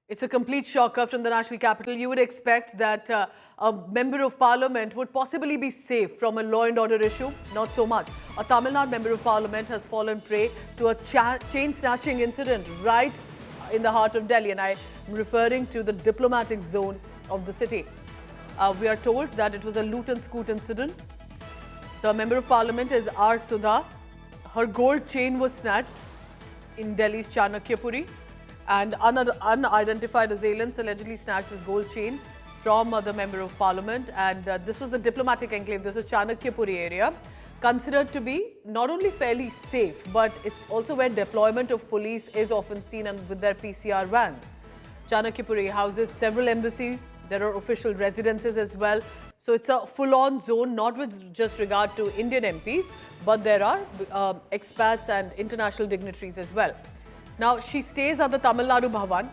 It's a complete shocker from the national capital. You would expect that a member of parliament would possibly be safe from a law and order issue. Not so much. A Tamil Nadu member of parliament has fallen prey to a chain snatching incident right in the heart of Delhi. And I'm referring to the diplomatic zone of the city. We are told that it was a loot and scoot incident. The member of parliament is R. Sudha. Her gold chain was snatched in Delhi's Chanakyapuri. And unidentified assailants allegedly snatched this gold chain from the member of parliament. And this was the diplomatic enclave. This is Chanakyapuri area, considered to be not only fairly safe, but it's also where deployment of police is often seen and with their PCR vans. Chanakyapuri houses several embassies. There are official residences as well. So it's a full-on zone, not with just regard to Indian MPs, but there are expats and international dignitaries as well. Now, she stays at the Tamil Nadu Bhavan,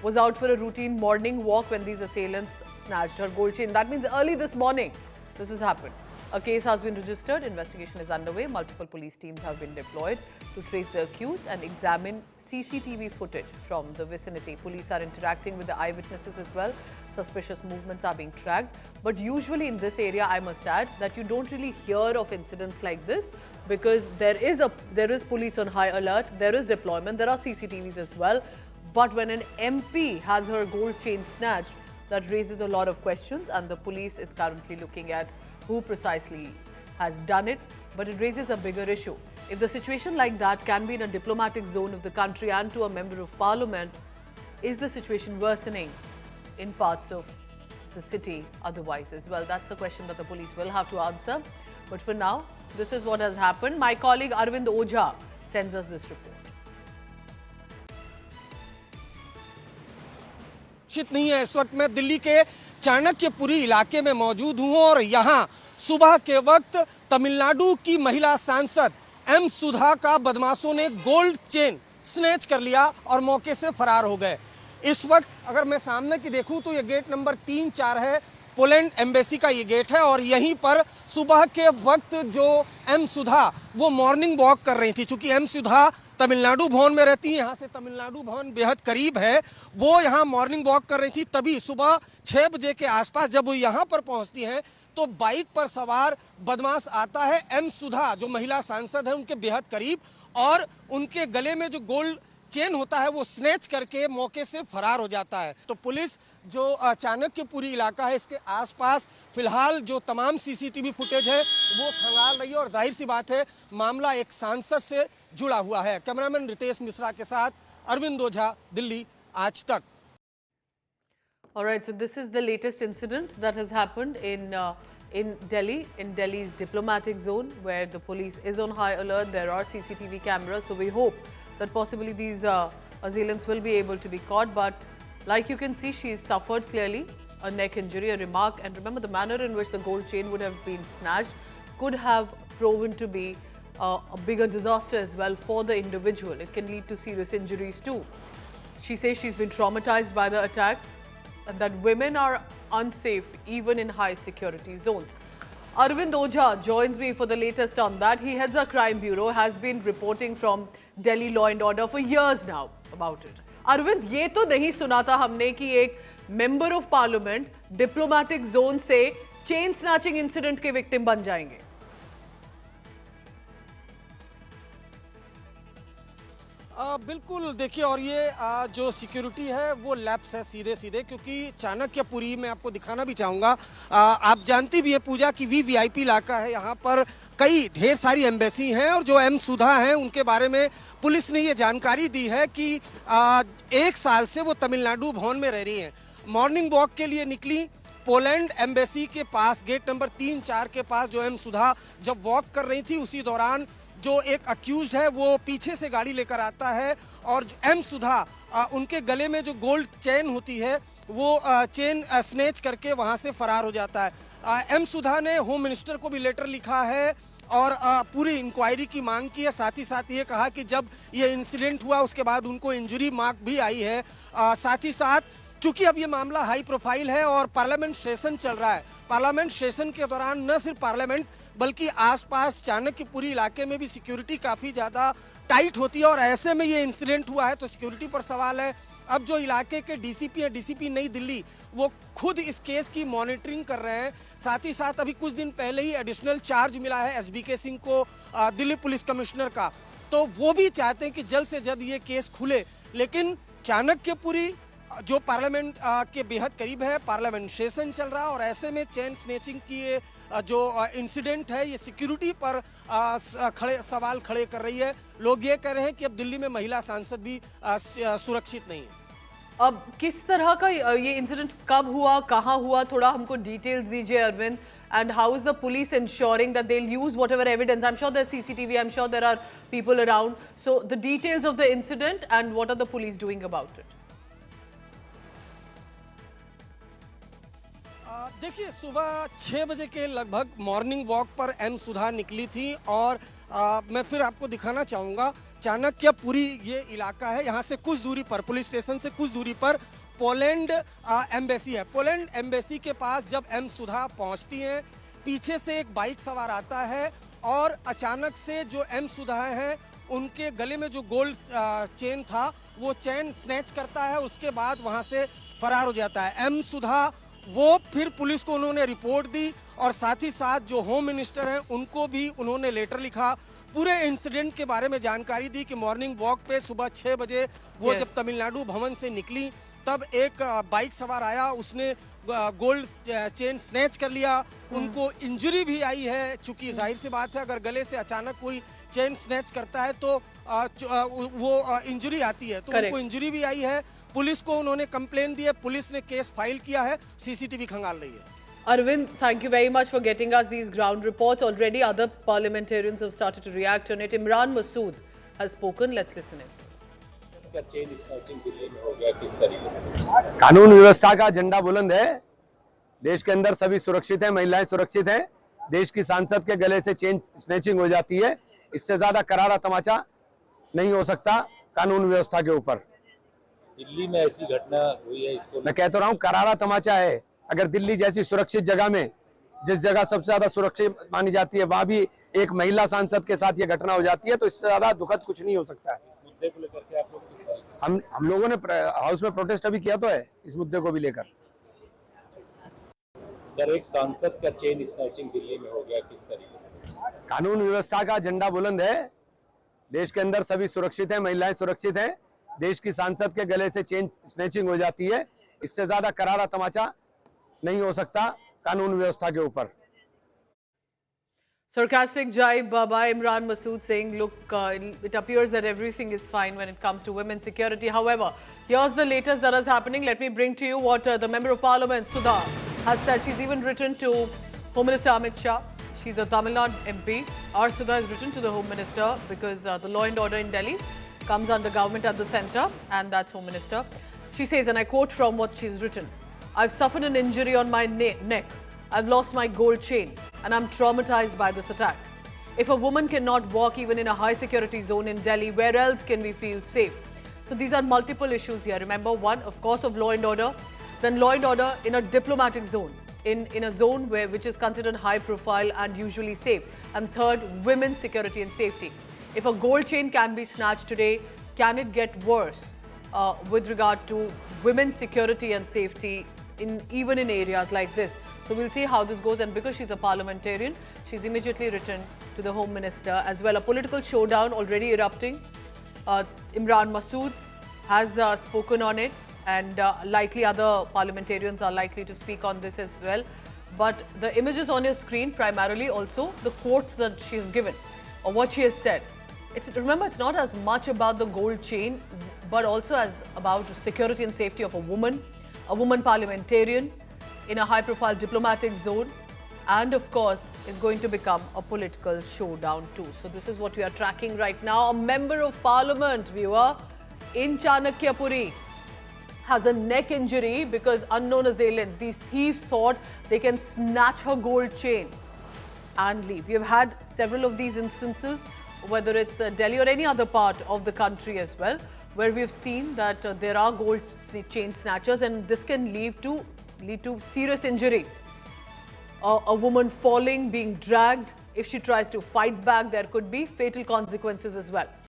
was out for a routine morning walk when these assailants snatched her gold chain. That means early this morning, this has happened. A case has been registered, investigation is underway. Multiple police teams have been deployed to trace the accused and examine CCTV footage from the vicinity. Police are interacting with the eyewitnesses as well. Suspicious movements are being tracked. But usually in this area, I must add that you don't really hear of incidents like this because there is police on high alert, there is deployment, there are CCTVs as well. But when an MP has her gold chain snatched, that raises a lot of questions, and the police is currently looking at who precisely has done it. But it raises a bigger issue. If the situation like that can be in a diplomatic zone of the country and to a member of parliament, is the situation worsening in parts of the city otherwise as well? That's a question that the police will have to answer. But for now, this is what has happened. My colleague Arvind Ojha sends us this report. नहीं है। इस वक्त मैं दिल्ली के चाणक्यपुरी इलाके में मौजूद हूं और यहां सुबह के वक्त तमिलनाडु की महिला सांसद एम सुधा का बदमाशों ने गोल्ड चेन स्नैच कर लिया और मौके से फरार हो गए। इस वक्त अगर मैं सामने की देखूं तो ये गेट नंबर 3-4 है, पोलैंड एम्बेसी का ये गेट है और यहीं पर सुबह के वक्त जो एम सुधा वो मॉर्निंग वॉक कर रही थी। चूंकि एम सुधा तमिलनाडु भवन में रहती है, यहाँ से तमिलनाडु भवन बेहद करीब है, वो यहाँ मॉर्निंग वॉक कर रही थी। तभी सुबह 6 बजे के आसपास जब वो यहाँ पर पहुँचती हैं तो बाइक पर सवार बदमाश आता है एम सुधा जो महिला सांसद है उनके बेहद करीब और उनके गले में जो गोल्ड चेन होता है वो स्नैच करके मौके से फरार हो जाता है। तो पुलिस जो चाणक्यपुरी इलाका है इसके आसपास फिलहाल जो तमाम सीसीटीवी फुटेज है वो खंगाल रही है और जाहिर सी बात है मामला एक सांसद से जुड़ा हुआ है। कैमरामैन रितेश मिश्रा के साथ अरविंद ओझा, दिल्ली, आज तक। All right, so this is the latest incident that has happened in Delhi, in Delhi's diplomatic zone, where the police is on high alert. There are CCTV cameras, so we hope that possibly these assailants will be able to be caught. But like you can see, she's suffered clearly a neck injury, a remark. And remember, the manner in which the gold chain would have been snatched could have proven to be a bigger disaster as well for the individual. It can lead to serious injuries too. She says she's been traumatized by the attack and that women are unsafe even in high security zones. Arvind Ojha joins me for the latest on that. He heads a crime bureau, has been reporting from Delhi law and order for years now about it. Arvind, ये तो नहीं सुना था हमने कि एक member of parliament diplomatic zone से chain snatching incident के victim बन जाएंगे। बिल्कुल देखिए और ये जो सिक्योरिटी है वो लैप्स है सीधे क्योंकि चाणक्यपुरी में आपको दिखाना भी चाहूँगा। आप जानती भी है पूजा की वीवीआईपी इलाका है, यहाँ पर कई ढेर सारी एम्बेसी हैं और जो एम सुधा हैं उनके बारे में पुलिस ने ये जानकारी दी है कि 1 साल से वो तमिलनाडु भवन में रह रही हैं। मॉर्निंग वॉक के लिए निकली पोलैंड एम्बेसी के पास, गेट नंबर 3-4 के पास जो एम सुधा जब वॉक कर रही थी उसी दौरान जो एक अक्यूज्ड है वो पीछे से गाड़ी लेकर आता है और एम सुधा उनके गले में जो गोल्ड चेन होती है वो चेन स्नैच करके वहां से फरार हो जाता है। एम सुधा ने होम मिनिस्टर को भी लेटर लिखा है और पूरी इंक्वायरी की मांग की है। साथ ही साथ ये कहा कि जब ये इंसिडेंट हुआ उसके बाद उनको इंजरी मार्क भी आई है। साथ ही साथ चूंकि अब ये मामला हाई प्रोफाइल है और पार्लियामेंट सेशन चल रहा है, पार्लियामेंट सेशन के दौरान न सिर्फ पार्लियामेंट बल्कि आसपास चाणक्यपुरी इलाके में भी सिक्योरिटी काफ़ी ज़्यादा टाइट होती है और ऐसे में ये इंसिडेंट हुआ है तो सिक्योरिटी पर सवाल है। अब जो इलाके के डीसीपी हैं, डीसीपी नई दिल्ली, वो खुद इस केस की मॉनिटरिंग कर रहे हैं। साथ ही साथ अभी कुछ दिन पहले ही एडिशनल चार्ज मिला है एसबीके सिंह को दिल्ली पुलिस कमिश्नर का, तो वो भी चाहते हैं कि जल्द से जल्द ये केस खुले। लेकिन चाणक्यपुरी जो पार्लियामेंट के बेहद करीब है, पार्लियामेंट सेशन चल रहा है और ऐसे में चेन स्नैचिंग की ये जो इंसिडेंट है ये सिक्योरिटी पर सवाल खड़े कर रही है। लोग ये कह रहे हैं कि अब दिल्ली में महिला सांसद भी सुरक्षित नहीं है। अब किस तरह का ये इंसिडेंट कब हुआ, कहाँ हुआ, थोड़ा हमको डिटेल्स दीजिए Arvind. And how is the police ensuring that they'll use whatever evidence? I'm sure there's CCTV, I'm sure there are people around. So the details of the incident and what are the police doing about it? देखिए, सुबह 6 बजे के लगभग morning walk पर M सुधा निकली थी और मैं फिर आपको दिखाना चाहूँगा, चाणक्यपुरी ये इलाका है, यहाँ से कुछ दूरी पर, पुलिस स्टेशन से कुछ दूरी पर पोलैंड एम्बेसी है। पोलैंड एम्बेसी के पास जब एम सुधा पहुँचती हैं, पीछे से एक बाइक सवार आता है और अचानक से जो एम सुधा है उनके गले में जो गोल्ड चेन था वो चेन स्नैच करता है, उसके बाद वहाँ से फरार हो जाता है। एम सुधा वो फिर पुलिस को उन्होंने रिपोर्ट दी और साथ ही साथ जो होम मिनिस्टर हैं उनको भी उन्होंने लेटर लिखा, पूरे इंसिडेंट के बारे में जानकारी दी कि मॉर्निंग वॉक पे सुबह 6 बजे वो जब तमिलनाडु भवन से निकली तब एक बाइक सवार आया, उसने गोल्ड चेन स्नैच कर लिया, उनको इंजरी भी आई है। चूंकि जाहिर सी बात है अगर गले से अचानक कोई चेन स्नैच करता है तो वो इंजरी आती है, तो उनको इंजरी भी आई है। पुलिस को उन्होंने कंप्लेन दी है, पुलिस ने केस फाइल किया है, सीसीटीवी खंगाल रही है। Arvind, thank you very much for getting us these ground reports. Already other parliamentarians have started to react on it. Imran Masood has spoken. Let's listen in. कानून व्यवस्था का झंडा बुलंद है, देश के अंदर सभी सुरक्षित हैं, महिलाएं सुरक्षित हैं। देश की सांसद के गले से चेन स्नैचिंग हो जाती है, इससे ज्यादा करारा तमाचा नहीं हो सकता कानून व्यवस्था के ऊपर। दिल्ली में ऐसी घटना हुई है, इसको मैं कहता रहा हूँ करारा तमाचा है। अगर दिल्ली जैसी सुरक्षित जगह में, जिस जगह सबसे ज्यादा सुरक्षित मानी जाती है, वहां भी एक महिला सांसद के साथ ये घटना हो जाती है, तो इससे ज्यादा दुखद कुछ नहीं हो सकता है। मुद्दे को लेकर के आप लोग हम लोगों ने हाउस में प्रोटेस्ट अभी किया तो है इस मुद्दे को भी लेकर। सर, एक सांसद का चेन स्नैचिंग दिल्ली में हो गया, किस तरीके से? कानून व्यवस्था का झंडा बुलंद है, देश के अंदर सभी सुरक्षित हैं, महिलाएं सुरक्षित हैं। देश की सांसद के गले से चेन स्नैचिंग हो जाती है, इससे ज्यादा करारा तमाचा नहीं हो सकता कानून व्यवस्था के ऊपर। Sarcastic jibe by Imran Masood saying, look, it appears that everything is fine when it comes to women's security. However, here's the latest that is happening. Let me bring to you what the Member of Parliament, Sudha, has said. She's even written to Home Minister Amit Shah. She's a Tamil Nadu MP. Our Sudha has written to the Home Minister because the law and order in Delhi comes under government at the centre, and that's Home Minister. She says, and I quote from what she's written, I've suffered an injury on my neck. I've lost my gold chain and I'm traumatized by this attack. If a woman cannot walk even in a high security zone in Delhi, where else can we feel safe? So these are multiple issues here. Remember, one, of course, of law and order, then law and order in a diplomatic zone, in a zone which is considered high profile and usually safe. And third, women's security and safety. If a gold chain can be snatched today, can it get worse with regard to women's security and safety even in areas like this? So we'll see how this goes, and because she's a parliamentarian, she's immediately written to the Home Minister as well. A political showdown already erupting. Imran Masood has spoken on it, and likely other parliamentarians are likely to speak on this as well. But the images on your screen, primarily also the quotes that she has given or what she has said. Remember, it's not as much about the gold chain, but also as about security and safety of a woman parliamentarian, in a high-profile diplomatic zone, and of course is going to become a political showdown too. So this is what we are tracking right now. A member of parliament, viewer, in Chanakyapuri has a neck injury because unknown assailants, these thieves, thought they can snatch her gold chain and leave. We have had several of these instances, whether it's Delhi or any other part of the country as well, where we have seen that there are gold chain snatchers, and this can lead to serious injuries. A woman falling, being dragged. If she tries to fight back, there could be fatal consequences as well.